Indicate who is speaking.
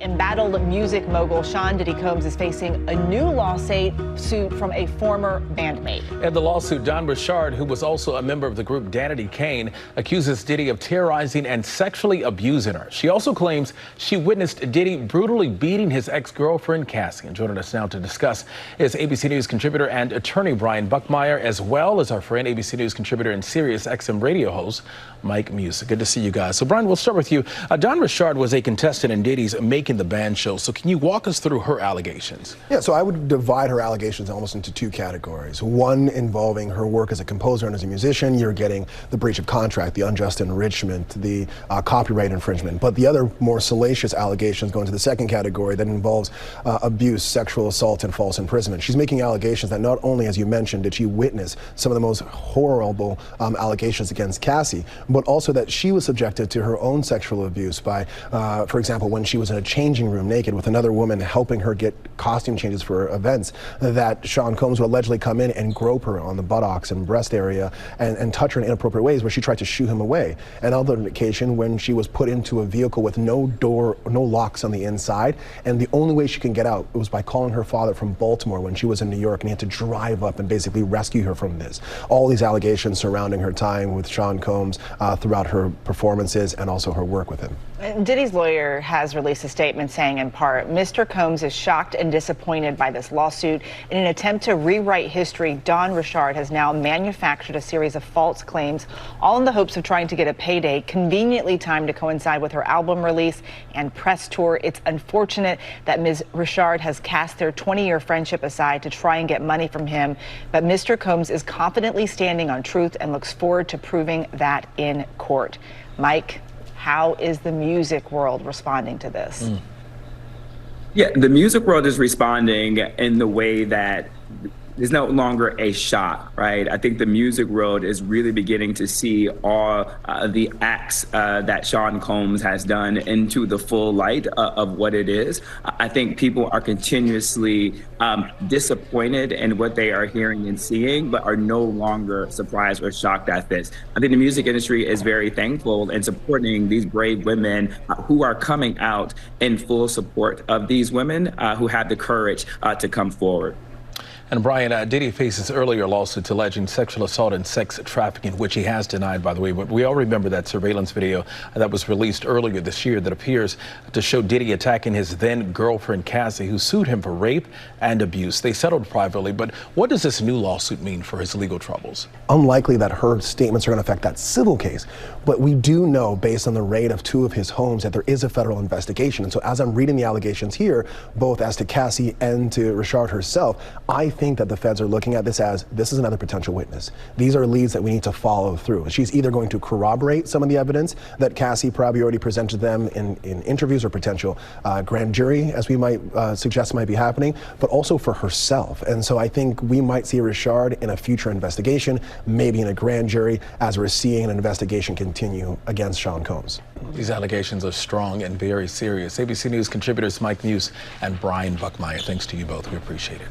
Speaker 1: embattled music mogul Sean Diddy Combs is facing a new lawsuit from a former bandmate.
Speaker 2: In the lawsuit, Don Richard, who was also a member of the group Diddy Combs, accuses Diddy of terrorizing and sexually abusing her. She also claims she witnessed Diddy brutally beating his ex-girlfriend Cassie. And joining us now to discuss is ABC News contributor and attorney Brian Buckmire, as well as our friend ABC News contributor and Sirius-XM radio host Mike Muse. Good to see you guys. So Brian, we'll start with you. Don Richard was a contestant in Diddy's Making the Band show. So can you walk us through her allegations?
Speaker 3: Yeah, so I would divide her allegations almost into two categories. One involving her work as a composer and as a musician. You're getting the breach of contract, the unjust enrichment, the copyright infringement. But the other more salacious allegations go into the second category that involves abuse, sexual assault, and false imprisonment. She's making allegations that not only, as you mentioned, did she witness some of the most horrible allegations against Cassie, but also that she was subjected to her own sexual abuse by, for example, when she was in a changing room naked with another woman helping her get costume changes for events, that Sean Combs would allegedly come in and grope her on the buttocks and breast area and touch her in inappropriate ways where she tried to shoo him away. And on another occasion when she was put into a vehicle with no door, no locks on the inside, and the only way she can get out was by calling her father from Baltimore when she was in New York, and he had to drive up and basically rescue her from this. All these allegations surrounding her time with Sean Combs throughout her performances and also her work with him.
Speaker 1: Diddy's lawyer has released a statement saying, in part, Mr. Combs is shocked and disappointed by this lawsuit. In an attempt to rewrite history, Don Richard has now manufactured a series of false claims, all in the hopes of trying to get a payday, conveniently timed to coincide with her album release and press tour. It's unfortunate that Ms. Richard has cast their 20-year friendship aside to try and get money from him, but Mr. Combs is confidently standing on truth and looks forward to proving that in court. Mike, how is the music world responding to this?
Speaker 4: Yeah, the music world is responding in the way that there's no longer a shock, right? I think the music world is really beginning to see all the acts that Sean Combs has done into the full light of what it is. I think people are continuously disappointed in what they are hearing and seeing, but are no longer surprised or shocked at this. I think the music industry is very thankful and supporting these brave women who are coming out in full support of these women who have the courage to come forward.
Speaker 2: And Brian, Diddy faces earlier lawsuits alleging sexual assault and sex trafficking, which he has denied, by the way. But we all remember that surveillance video that was released earlier this year that appears to show Diddy attacking his then girlfriend, Cassie, who sued him for rape and abuse. They settled privately. But what does this new lawsuit mean for his legal troubles?
Speaker 3: Unlikely that her statements are going to affect that civil case. But we do know, based on the raid of two of his homes, that there is a federal investigation. And so as I'm reading the allegations here, both as to Cassie and to Richard herself, I think that the feds are looking at this as, this is another potential witness. These are leads that we need to follow through. She's either going to corroborate some of the evidence that Cassie probably already presented them in interviews or potential grand jury, as we might suggest might be happening, but also for herself. And so I think we might see Richard in a future investigation, maybe in a grand jury, as we're seeing an investigation continue against Sean Combs.
Speaker 2: These allegations are strong and very serious. ABC News contributors Mike Muse and Brian Buckmire, thanks to you both. We appreciate it.